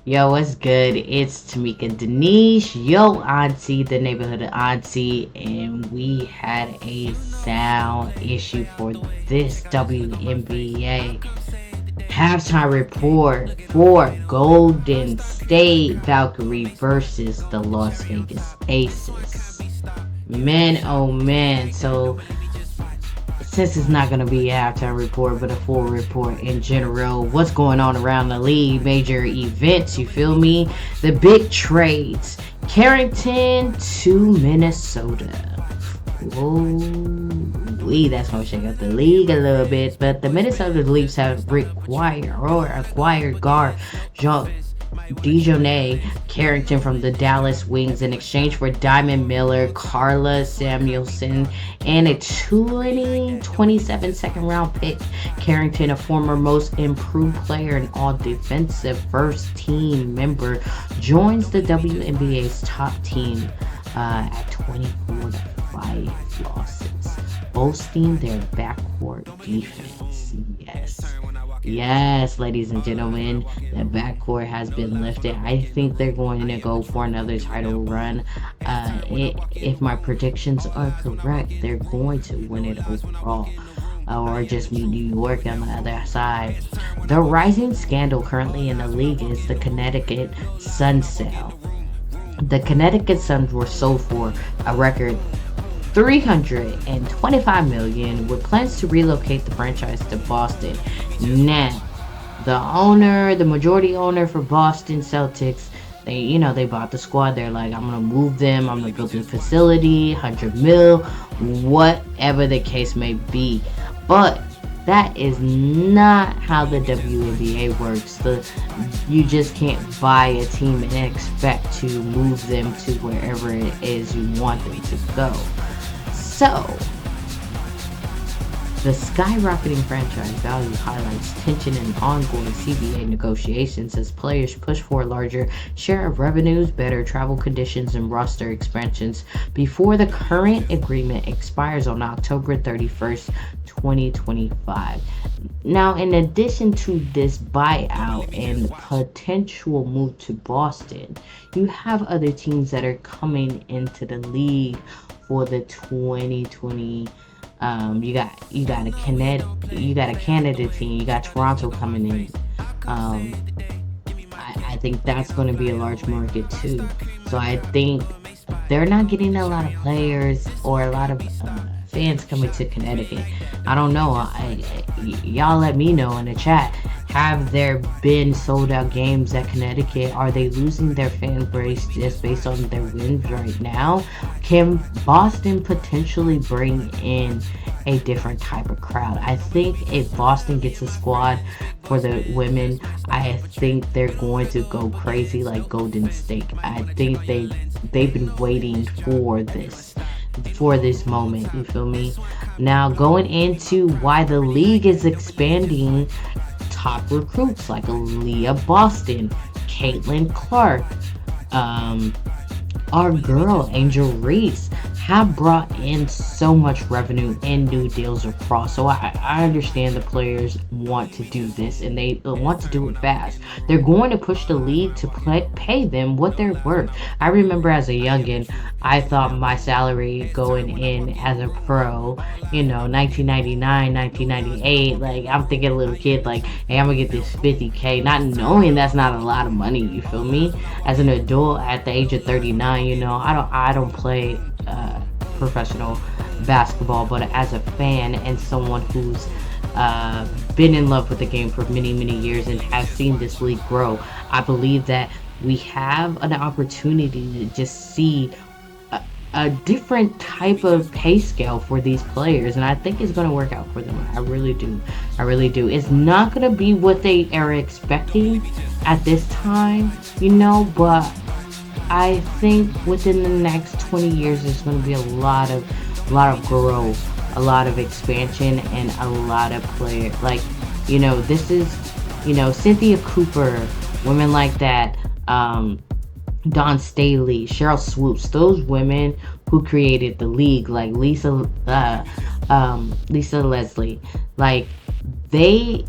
Yo, what's good? It's Tamika Denise, yo auntie, the neighborhood auntie, and we had a sound issue for this WNBA halftime report for Golden State Valkyrie versus the Las Vegas Aces. Man, oh man, so since it's not going to be a halftime report but a full report in general, what's going on around the league, major events, you feel me, the big trades, Carrington to Minnesota. Ooh, that's going to shake up the league a little bit, but the Minnesota Leafs have acquired guard Dejounte Carrington from the Dallas Wings in exchange for Diamond Miller, Carla Samuelson, and a 2027 second round pick. Carrington, a former most improved player and all defensive first team member, joins the WNBA's top team at 24-5 losses, boasting their backcourt defense. Yes, ladies and gentlemen, the backcourt has been lifted. I think they're going to go for another title run. If my predictions are correct, they're going to win it overall. Or just meet New York on the other side. The rising scandal currently in the league is the Connecticut Sun sale. The Connecticut Suns were sold for a record $325 million, with plans to relocate the franchise to Boston. Now, the majority owner for Boston Celtics, they bought the squad. They're like, I'm gonna move them. I'm gonna build a facility, 100 mil, whatever the case may be. But that is not how the WNBA works. You just can't buy a team and expect to move them to wherever it is you want them to go. So, the skyrocketing franchise value highlights tension in ongoing CBA negotiations as players push for a larger share of revenues, better travel conditions, and roster expansions before the current agreement expires on October 31st, 2025. Now, in addition to this buyout and potential move to Boston, you have other teams that are coming into the league for the 2020. You got a Canada team. You got Toronto coming in. I think that's going to be a large market too. So I think they're not getting a lot of players or a lot of fans coming to Connecticut. I don't know. Y'all let me know in the chat. Have there been sold out games at Connecticut? Are they losing their fan base just based on their wins right now? Can Boston potentially bring in a different type of crowd? I think if Boston gets a squad for the women, I think they're going to go crazy like Golden State. I think they've been waiting for this moment, you feel me? Now, going into why the league is expanding, top recruits like Aaliyah Boston, Caitlin Clark, our girl Angel Reese have brought in so much revenue and new deals across. So I understand the players want to do this and they want to do it fast. They're going to push the league to pay them what they're worth. I remember as a youngin', I thought my salary going in as a pro, 1999, 1998, like I'm thinking a little kid, like, hey, I'm gonna get this 50K, not knowing that's not a lot of money, you feel me? As an adult at the age of 39, I don't play professional basketball, but as a fan and someone who's been in love with the game for many years and has seen this league grow, I believe that we have an opportunity to just see a different type of pay scale for these players, and I think it's going to work out for them. I really do. It's not going to be what they are expecting at this time, but I think within the next 20 years there's going to be a lot of growth, a lot of expansion, and a lot of players. Like, this is, Cynthia Cooper, women like that, Dawn Staley, Cheryl Swoops, those women who created the league, like Lisa Leslie, like they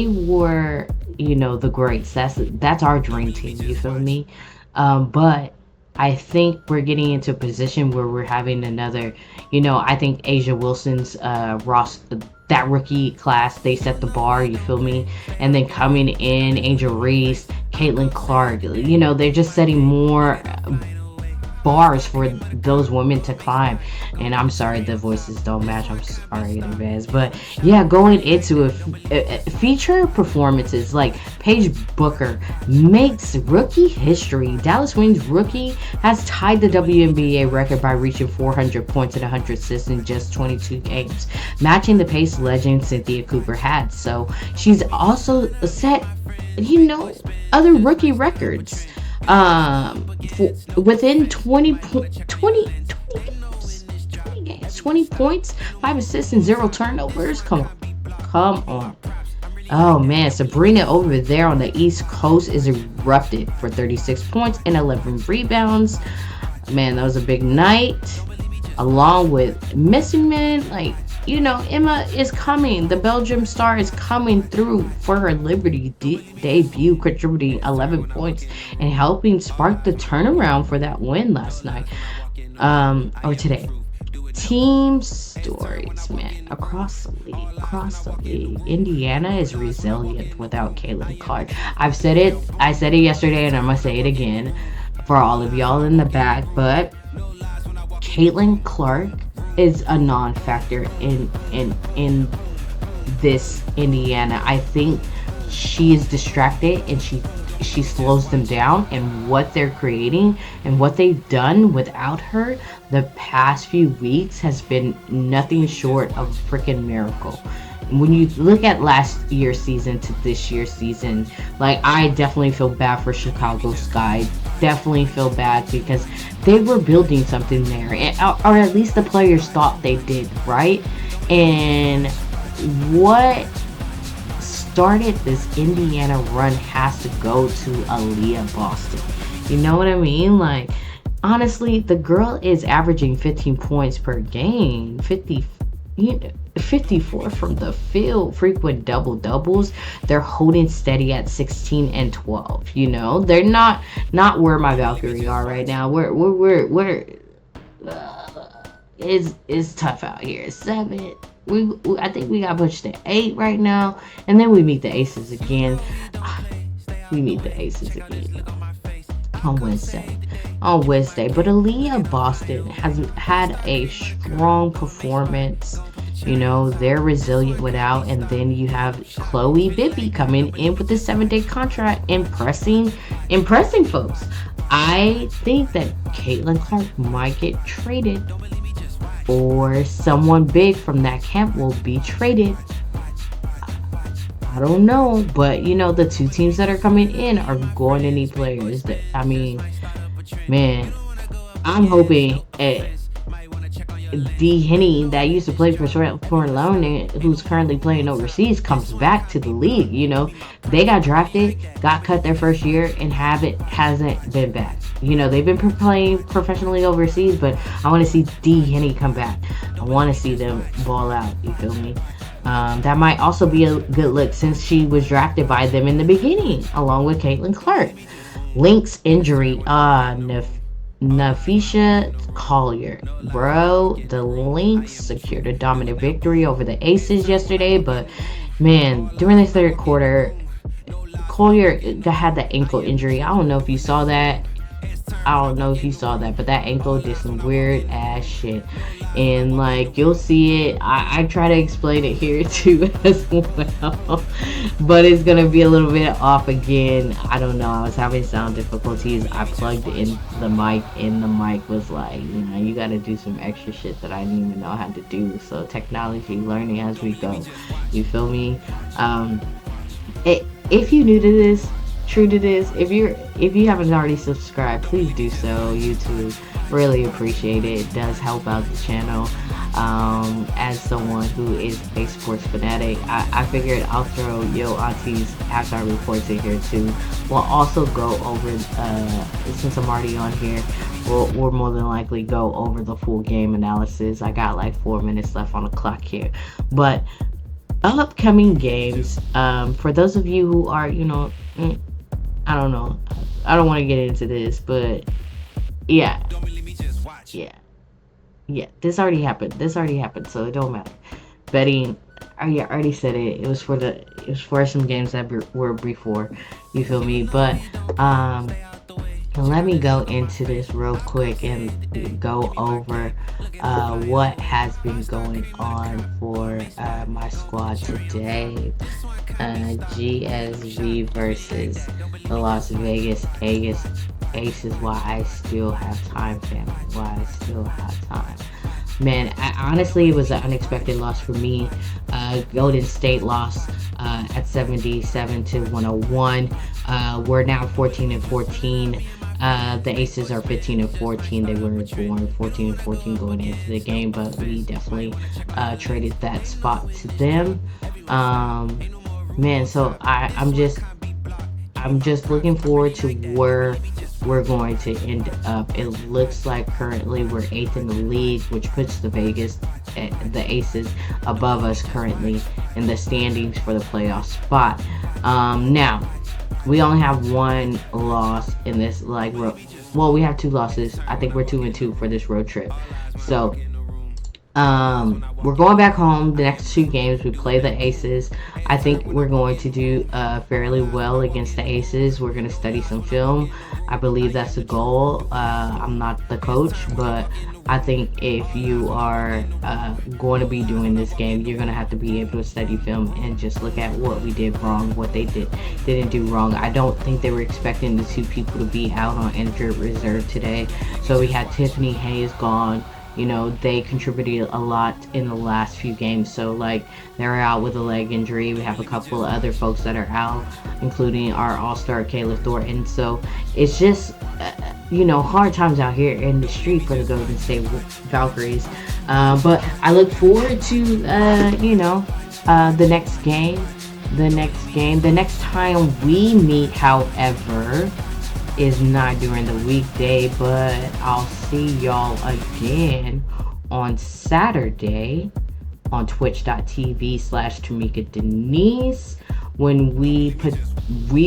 were the greats. That's our dream team. You feel me? But I think we're getting into a position where we're having another. I think Asia Wilson's Ross. That rookie class, they set the bar, you feel me? And then coming in, Angel Reese, Caitlin Clark, they're just setting more bars for those women to climb. And I'm sorry the voices don't match, I'm sorry in advance, but yeah, going into a feature performances like Paige Booker makes rookie history. Dallas Wings rookie has tied the WNBA record by reaching 400 points and 100 assists in just 22 games, matching the pace legend Cynthia Cooper had. So she's also set other rookie records within 20 games, 20 points, 5 assists, and 0 turnovers. Come on. Oh man, Sabrina over there on the East Coast is erupted for 36 points and 11 rebounds. Man, that was a big night. Along with missing men, Emma is coming. The Belgium star is coming through for her Liberty debut, contributing 11 points and helping spark the turnaround for that win last night. Or today. Team stories, man, across the league. Indiana is resilient without Caitlin Clark. I said it yesterday, and I'm gonna say it again for all of y'all in the back, but Caitlin Clark is a non-factor in this Indiana. I think she is distracted, and she slows them down, and what they're creating and what they've done without her the past few weeks has been nothing short of a freaking miracle. When you look at last year's season to this year's season, I definitely feel bad for Chicago Sky. Definitely feel bad because they were building something there, or at least the players thought they did, right? And what started this Indiana run has to go to Aaliyah Boston. You know what I mean? Honestly, the girl is averaging 15 points per game, 54 from the field, frequent double doubles. They're holding steady at 16 and 12. They're not where my Valkyries are right now. It's tough out here. 7. I think we got pushed to 8 right now, and then we meet the Aces again. On Wednesday. But Aaliyah Boston has had a strong performance. They're resilient without, and then you have Chloe Bibby coming in with a 7-day contract, impressing folks. I think that Caitlin Clark might get traded, or someone big from that camp will be traded. I don't know, but the two teams that are coming in are going to need players. Man, I'm hoping D. Henny, that used to play for Lone, who's currently playing overseas, comes back to the league. They got drafted, got cut their first year, and hasn't been back. They've been playing professionally overseas, but I want to see D. Henny come back. I want to see them ball out. You feel me? That might also be a good look since she was drafted by them in the beginning, along with Caitlin Clark. Lynx injury. Napheesa Collier. Bro, the Lynx secured a dominant victory over the Aces yesterday, but man, during the third quarter, Collier had that ankle injury. I don't know if you saw that. But that ankle did some weird ass shit. And you'll see it. I try to explain it here too as well. But it's gonna be a little bit off again. I don't know. I was having sound difficulties. I plugged in the mic, and the mic was you gotta do some extra shit that I didn't even know how to do. So technology, learning as we go. You feel me? If you're new to this, true to this, if you haven't already subscribed, please do so. YouTube, really appreciate it. It does help out the channel. As someone who is a sports fanatic, I figured I'll throw Auntee's halftime reports in here too. We'll also go over, since I'm already on here, we'll more than likely go over the full game analysis. I got 4 minutes left on the clock here, but upcoming games. For those of you who are, I don't know. I don't want to get into this, but yeah, yeah, yeah. This already happened. This already happened, so it don't matter. Betting. I already said it. It was for some games that were before. You feel me? But um, let me go into this real quick and go over what has been going on for my squad today. GSV versus the Las Vegas Aces. Why I still have time, family. Why I still have time. Man, honestly, it was an unexpected loss for me. Golden State lost at 77 to 101. We're now 14 and 14. The Aces are 15 and 14. They were born 14 and 14 going into the game, but we definitely traded that spot to them. Man, so I'm just looking forward to where we're going to end up. It looks like currently we're eighth in the league, which puts the Aces above us currently in the standings for the playoff spot. Now we only have one loss in this well, we have two losses. I think we're 2-2 for this road trip. So we're going back home. The next two games we play the Aces. I think we're going to do fairly well against the Aces. We're going to study some film. I believe that's the goal. I'm not the coach, but I think if you are going to be doing this game, you're going to have to be able to study film and just look at what we did wrong, what they didn't do wrong. I don't think they were expecting the two people to be out on injured reserve today. So we had Tiffany Hayes gone. They contributed a lot in the last few games. So, they're out with a leg injury. We have a couple of other folks that are out, including our all-star Kayla Thornton. So, it's just, hard times out here in the street for the Golden State Valkyries. But I look forward to, the next game. The next time we meet, however, is not during the weekday, but I'll see y'all again on Saturday on twitch.tv/Tamika Denise when we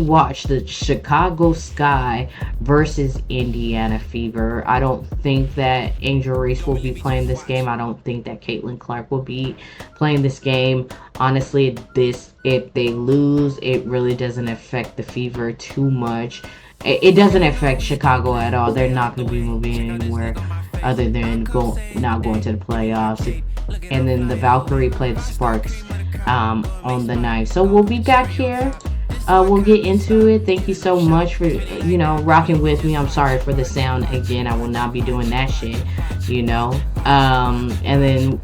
watch the Chicago Sky versus Indiana Fever. I don't think that Angel Reese will be playing this game. I don't think that Caitlin Clark will be playing this game. Honestly, if they lose, it really doesn't affect the Fever too much. It doesn't affect Chicago at all. They're not going to be moving anywhere other than not going to the playoffs. And then the Valkyrie play the Sparks on the 9th. So we'll be back here. We'll get into it. Thank you so much for, rocking with me. I'm sorry for the sound. Again, I will not be doing that shit, And then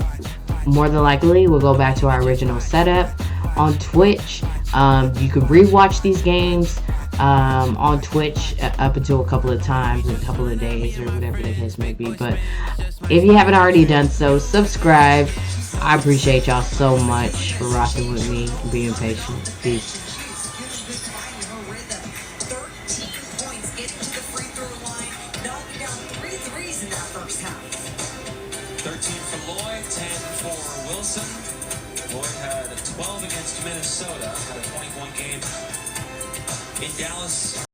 more than likely, we'll go back to our original setup on Twitch. You can rewatch these games on Twitch up until a couple of times, a couple of days, or whatever the case may be. But if you haven't already done so, subscribe. I appreciate y'all so much for rocking with me and being patient. Peace. Lloyd had 12 against Minnesota, had a 20-point game in Dallas.